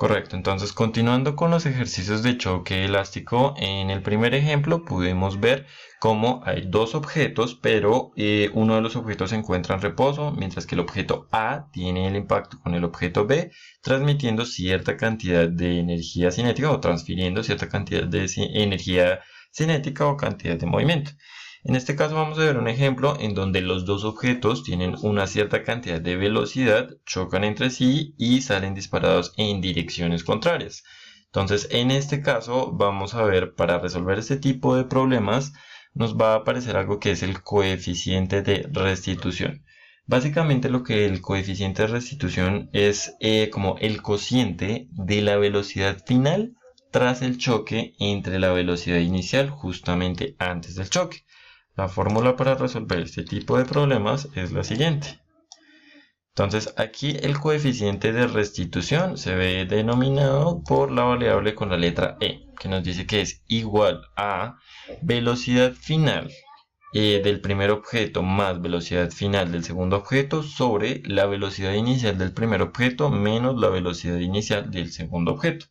Correcto, entonces continuando con los ejercicios de choque elástico, en el primer ejemplo pudimos ver cómo hay dos objetos, pero uno de los objetos se encuentra en reposo, mientras que el objeto A tiene el impacto con el objeto B, transmitiendo cierta cantidad de energía cinética o transfiriendo cierta cantidad de energía cinética o cantidad de movimiento. En este caso vamos a ver un ejemplo en donde los dos objetos tienen una cierta cantidad de velocidad, chocan entre sí y salen disparados en direcciones contrarias. Entonces, en este caso vamos a ver, para resolver este tipo de problemas, nos va a aparecer algo que es el coeficiente de restitución. Básicamente lo que el coeficiente de restitución es como el cociente de la velocidad final tras el choque entre la velocidad inicial justamente antes del choque. La fórmula para resolver este tipo de problemas es la siguiente. Entonces aquí el coeficiente de restitución se ve denominado por la variable con la letra E, que nos dice que es igual a velocidad final del primer objeto más velocidad final del segundo objeto sobre la velocidad inicial del primer objeto menos la velocidad inicial del segundo objeto,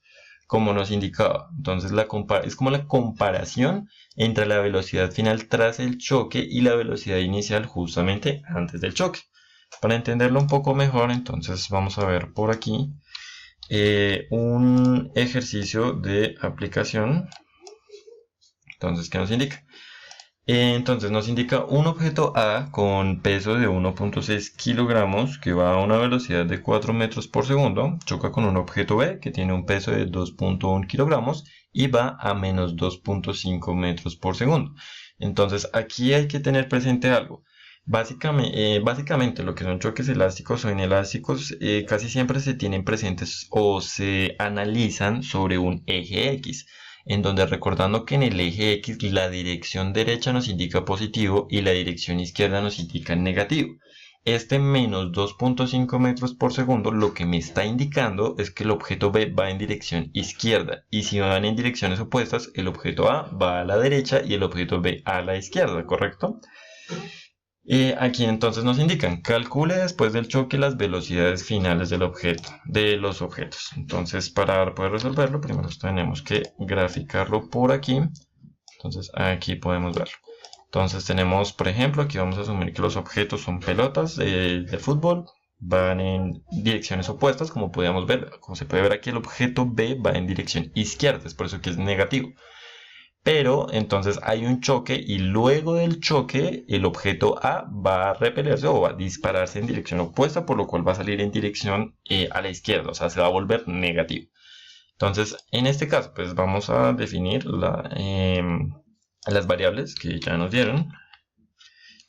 como nos indicaba. Entonces es como la comparación entre la velocidad final tras el choque y la velocidad inicial justamente antes del choque. Para entenderlo un poco mejor, entonces vamos a ver por aquí un ejercicio de aplicación. Entonces, ¿qué nos indica? Entonces nos indica un objeto A con peso de 1.6 kilogramos que va a una velocidad de 4 metros por segundo, choca con un objeto B que tiene un peso de 2.1 kilogramos y va a menos 2.5 metros por segundo. Entonces aquí hay que tener presente algo. Básicamente lo que son choques elásticos o inelásticos casi siempre se tienen presentes o se analizan sobre un eje X, en donde recordando que en el eje X la dirección derecha nos indica positivo y la dirección izquierda nos indica negativo. Este menos 2.5 metros por segundo lo que me está indicando es que el objeto B va en dirección izquierda, y si van en direcciones opuestas el objeto A va a la derecha y el objeto B a la izquierda, ¿correcto? Aquí entonces nos indican, calcule después del choque las velocidades finales de los objetos. Entonces, para poder resolverlo, primero tenemos que graficarlo por aquí. Entonces, aquí podemos verlo. Entonces, tenemos, por ejemplo, aquí vamos a asumir que los objetos son pelotas de fútbol. Van en direcciones opuestas, como podíamos ver. Como se puede ver aquí, el objeto B va en dirección izquierda, es por eso que es negativo. Pero entonces hay un choque y luego del choque el objeto A va a repelerse o va a dispararse en dirección opuesta, por lo cual va a salir en dirección a la izquierda, o sea, se va a volver negativo. Entonces, en este caso, pues vamos a definir las variables que ya nos dieron,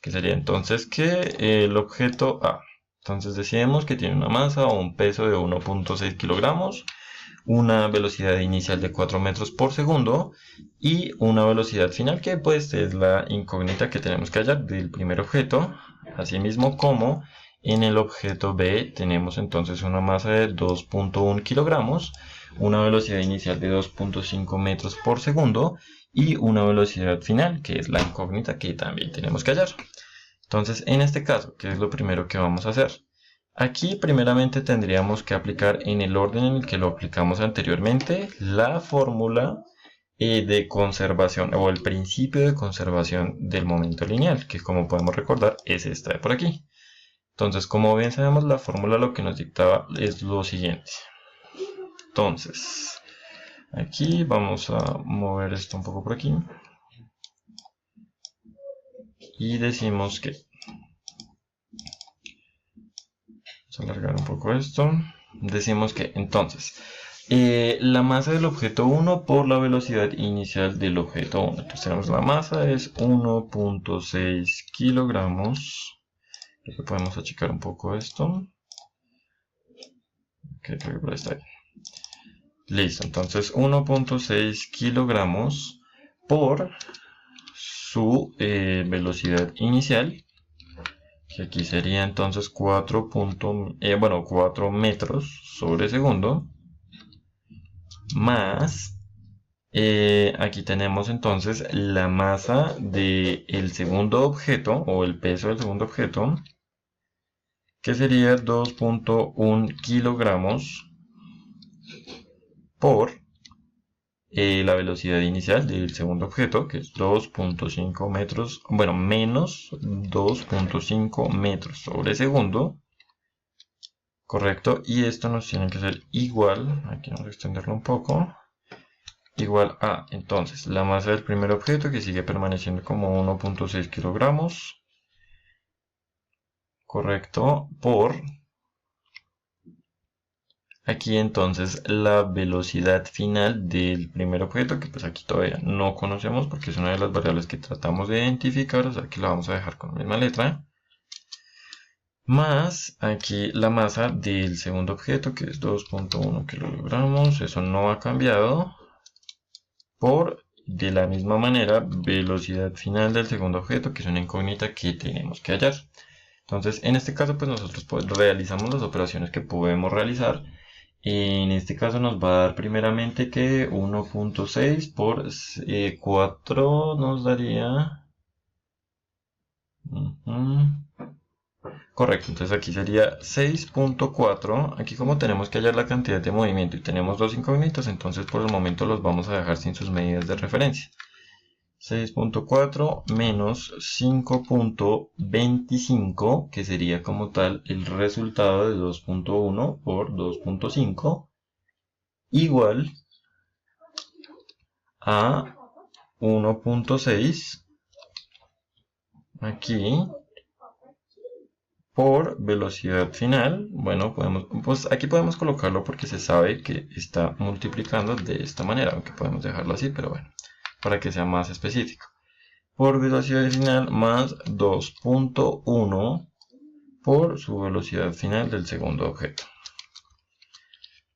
que sería entonces que el objeto A. Entonces decimos que tiene una masa o un peso de 1.6 kilogramos, una velocidad inicial de 4 metros por segundo y una velocidad final que pues es la incógnita que tenemos que hallar del primer objeto, asimismo como en el objeto B tenemos entonces una masa de 2.1 kilogramos, una velocidad inicial de 2.5 metros por segundo y una velocidad final que es la incógnita que también tenemos que hallar. Entonces, en este caso, ¿qué es lo primero que vamos a hacer? Aquí primeramente tendríamos que aplicar en el orden en el que lo aplicamos anteriormente la fórmula de conservación o el principio de conservación del momento lineal, que como podemos recordar es esta de por aquí. Entonces, como bien sabemos, la fórmula lo que nos dictaba es lo siguiente. Entonces, aquí vamos a mover esto un poco por aquí y decimos que vamos a alargar un poco esto. Decimos que entonces la masa del objeto 1 por la velocidad inicial del objeto 1. Entonces tenemos la masa es 1.6 kilogramos. Creo que podemos achicar un poco esto. Ok, creo que por ahí está bien. Listo, entonces 1.6 kilogramos por su velocidad inicial, que aquí sería entonces 4 metros sobre segundo, más aquí tenemos entonces la masa del segundo objeto o el peso del segundo objeto, que sería 2.1 kilogramos por la velocidad inicial del segundo objeto, que es 2.5 metros, bueno, menos 2.5 metros sobre segundo, correcto, y esto nos tiene que ser igual, aquí vamos a extenderlo un poco, igual a, entonces, la masa del primer objeto, que sigue permaneciendo como 1.6 kilogramos, correcto, por aquí entonces la velocidad final del primer objeto, que pues aquí todavía no conocemos porque es una de las variables que tratamos de identificar, o sea que la vamos a dejar con la misma letra, más aquí la masa del segundo objeto, que es 2.1 kilogramos, eso no ha cambiado, por de la misma manera velocidad final del segundo objeto, que es una incógnita que tenemos que hallar. Entonces en este caso pues nosotros realizamos las operaciones que podemos realizar. En este caso nos va a dar primeramente que 1.6 por 4 nos daría... Correcto, entonces aquí sería 6.4. Aquí como tenemos que hallar la cantidad de movimiento y tenemos dos incógnitas, entonces por el momento los vamos a dejar sin sus medidas de referencia. 6.4 menos 5.25, que sería como tal el resultado de 2.1 por 2.5, igual a 1.6 aquí por velocidad final. Bueno, pues aquí podemos colocarlo porque se sabe que está multiplicando de esta manera, aunque podemos dejarlo así, pero bueno, para que sea más específico. Por velocidad final más 2.1 por su velocidad final del segundo objeto.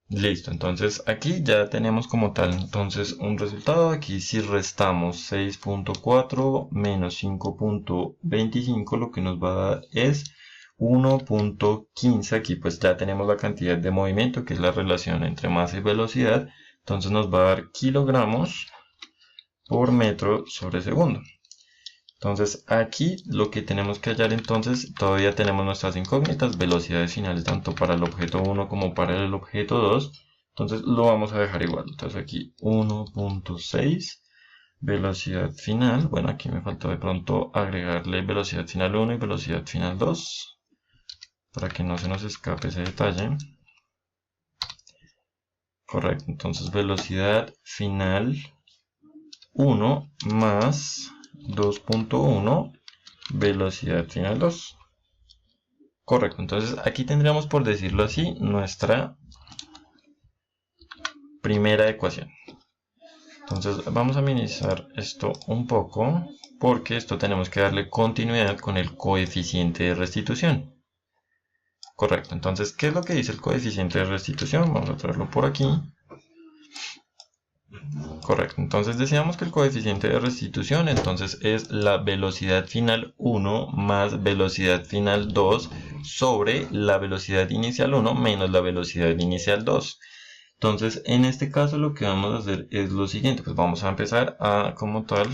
Listo, entonces aquí ya tenemos como tal entonces un resultado. Aquí si restamos 6.4 menos 5.25, lo que nos va a dar es 1.15. Aquí pues ya tenemos la cantidad de movimiento, que es la relación entre masa y velocidad. Entonces nos va a dar kilogramos por metro sobre segundo. Entonces aquí lo que tenemos que hallar, entonces todavía tenemos nuestras incógnitas, velocidades finales tanto para el objeto 1 como para el objeto 2. Entonces lo vamos a dejar igual. Entonces aquí 1.6 velocidad final. Bueno, aquí me faltó de pronto agregarle velocidad final 1 y velocidad final 2 para que no se nos escape ese detalle. Correcto, entonces velocidad final 1 más 2.1 velocidad final 2. Correcto, entonces aquí tendríamos, por decirlo así, nuestra primera ecuación. Entonces vamos a minimizar esto un poco porque esto tenemos que darle continuidad con el coeficiente de restitución. Correcto, entonces ¿qué es lo que dice el coeficiente de restitución? Vamos a traerlo por aquí. Correcto, entonces decíamos que el coeficiente de restitución entonces es la velocidad final 1 más velocidad final 2 sobre la velocidad inicial 1 menos la velocidad inicial 2. Entonces en este caso lo que vamos a hacer es lo siguiente, pues vamos a empezar a como tal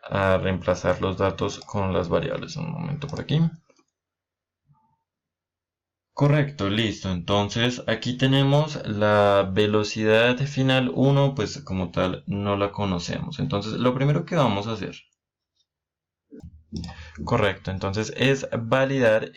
a reemplazar los datos con las variables. Un momento por aquí. Correcto, listo. Entonces aquí tenemos la velocidad final 1, pues como tal no la conocemos. Entonces lo primero que vamos a hacer. Correcto, entonces es validar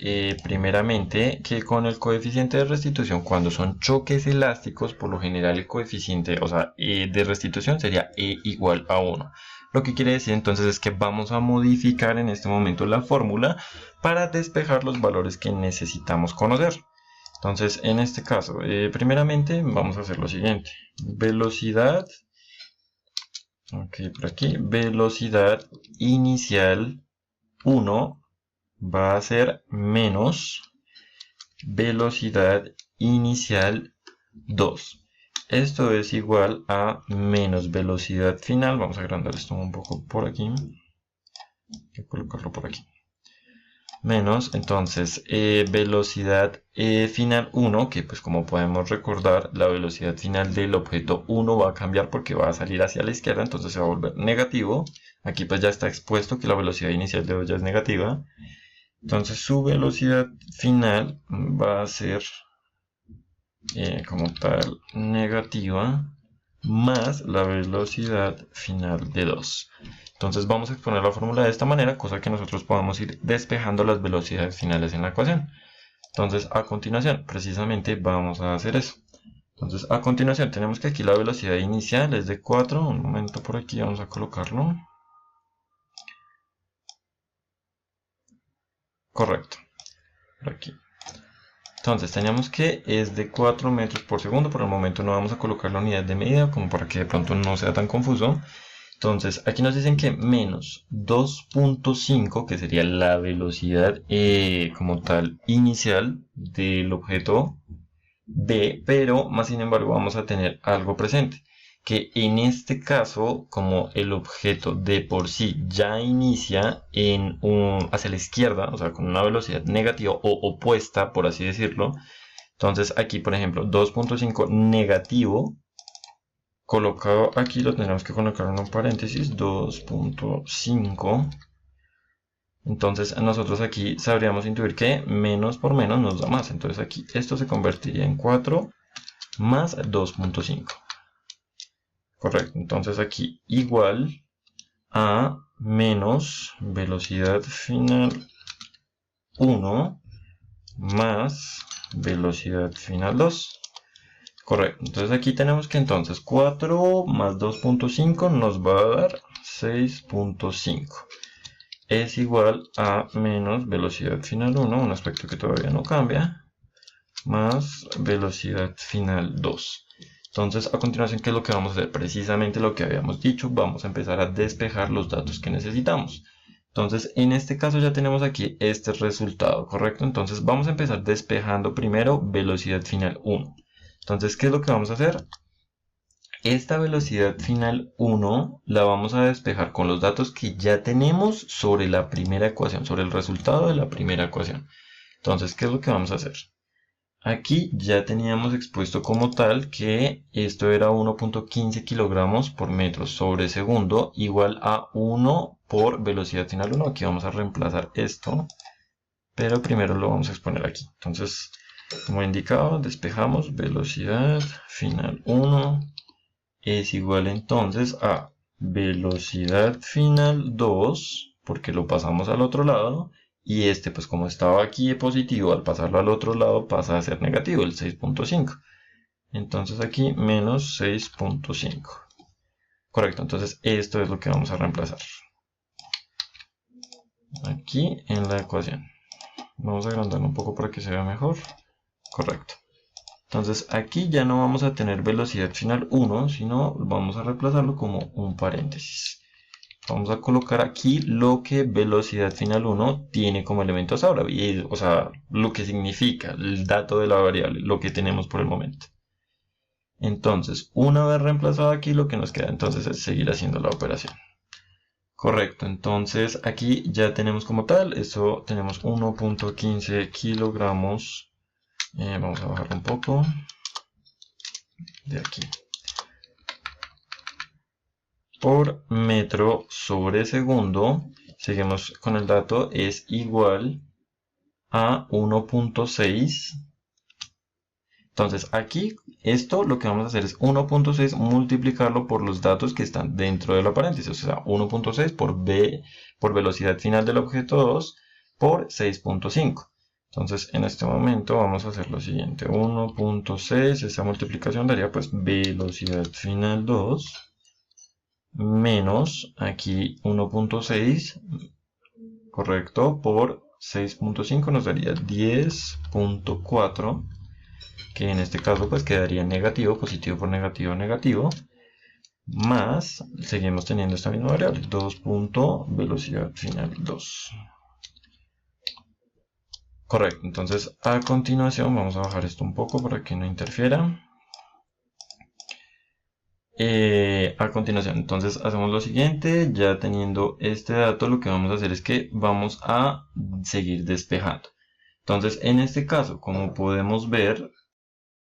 primeramente que con el coeficiente de restitución, cuando son choques elásticos, por lo general el coeficiente, o sea, de restitución sería E igual a 1. Lo que quiere decir entonces es que vamos a modificar en este momento la fórmula para despejar los valores que necesitamos conocer. Entonces, en este caso, primeramente vamos a hacer lo siguiente. Velocidad, ok, por aquí, velocidad inicial 1 va a ser menos velocidad inicial 2. Esto es igual a menos velocidad final. Vamos a agrandar esto un poco por aquí. Voy a colocarlo por aquí. Menos, entonces, velocidad final 1, que pues como podemos recordar, la velocidad final del objeto 1 va a cambiar porque va a salir hacia la izquierda, entonces se va a volver negativo. Aquí pues ya está expuesto que la velocidad inicial de 2 ya es negativa. Entonces su velocidad final va a ser como tal negativa más la velocidad final de 2. Entonces vamos a exponer la fórmula de esta manera, cosa que nosotros podamos ir despejando las velocidades finales en la ecuación. Entonces a continuación precisamente vamos a hacer eso. Entonces a continuación tenemos que aquí la velocidad inicial es de 4, un momento por aquí vamos a colocarlo. Correcto, por aquí. Entonces teníamos que es de 4 metros por segundo, por el momento no vamos a colocar la unidad de medida como para que de pronto no sea tan confuso. Entonces aquí nos dicen que menos 2.5, que sería la velocidad como tal inicial del objeto B, pero más sin embargo vamos a tener algo presente, que en este caso, como el objeto de por sí ya inicia hacia la izquierda, o sea, con una velocidad negativa o opuesta, por así decirlo, entonces aquí, por ejemplo, 2.5 negativo, colocado aquí lo tendremos que colocar en un paréntesis, 2.5. Entonces nosotros aquí sabríamos intuir que menos por menos nos da más. Entonces aquí esto se convertiría en 4 más 2.5. Correcto. Entonces aquí igual a menos velocidad final 1 más velocidad final 2. Correcto. Entonces aquí tenemos que entonces 4 más 2.5 nos va a dar 6.5. Es igual a menos velocidad final 1, un aspecto que todavía no cambia, más velocidad final 2. Entonces, a continuación, ¿qué es lo que vamos a hacer? Precisamente lo que habíamos dicho, vamos a empezar a despejar los datos que necesitamos. Entonces, en este caso ya tenemos aquí este resultado, ¿correcto? Entonces, vamos a empezar despejando primero velocidad final 1. Entonces, ¿qué es lo que vamos a hacer? Esta velocidad final 1 la vamos a despejar con los datos que ya tenemos sobre la primera ecuación, sobre el resultado de la primera ecuación. Entonces, ¿qué es lo que vamos a hacer? Aquí ya teníamos expuesto como tal que esto era 1.15 kilogramos por metro sobre segundo igual a 1 por velocidad final 1. Aquí vamos a reemplazar esto, pero primero lo vamos a exponer aquí. Entonces, como indicaba, despejamos velocidad final 1 es igual entonces a velocidad final 2, porque lo pasamos al otro lado, y este pues como estaba aquí positivo, al pasarlo al otro lado pasa a ser negativo, el 6.5. Entonces aquí menos 6.5. Correcto, entonces esto es lo que vamos a reemplazar aquí en la ecuación. Vamos a agrandarlo un poco para que se vea mejor. Correcto. Entonces aquí ya no vamos a tener velocidad final 1, sino vamos a reemplazarlo como un paréntesis. Vamos a colocar aquí lo que velocidad final 1 tiene como elementos ahora, o sea, lo que significa el dato de la variable, lo que tenemos por el momento. Entonces, una vez reemplazado aquí, lo que nos queda entonces es seguir haciendo la operación. Correcto, entonces aquí ya tenemos como tal, eso tenemos 1.15 kilogramos. Vamos a bajar un poco de aquí por metro sobre segundo. Seguimos con el dato, es igual a 1.6. Entonces aquí esto lo que vamos a hacer es 1.6 multiplicarlo por los datos que están dentro de la paréntesis, o sea 1.6 por velocidad final del objeto 2 por 6.5. Entonces en este momento vamos a hacer lo siguiente, 1.6, esa multiplicación daría pues velocidad final 2 menos aquí 1.6, correcto, por 6.5 nos daría 10.4, que en este caso pues quedaría negativo, positivo por negativo, negativo, más, seguimos teniendo esta misma variable, 2. Velocidad final 2. Correcto, entonces a continuación vamos a bajar esto un poco para que no interfiera. A continuación, entonces hacemos lo siguiente, ya teniendo este dato, lo que vamos a hacer es que vamos a seguir despejando. Entonces, en este caso, como podemos ver,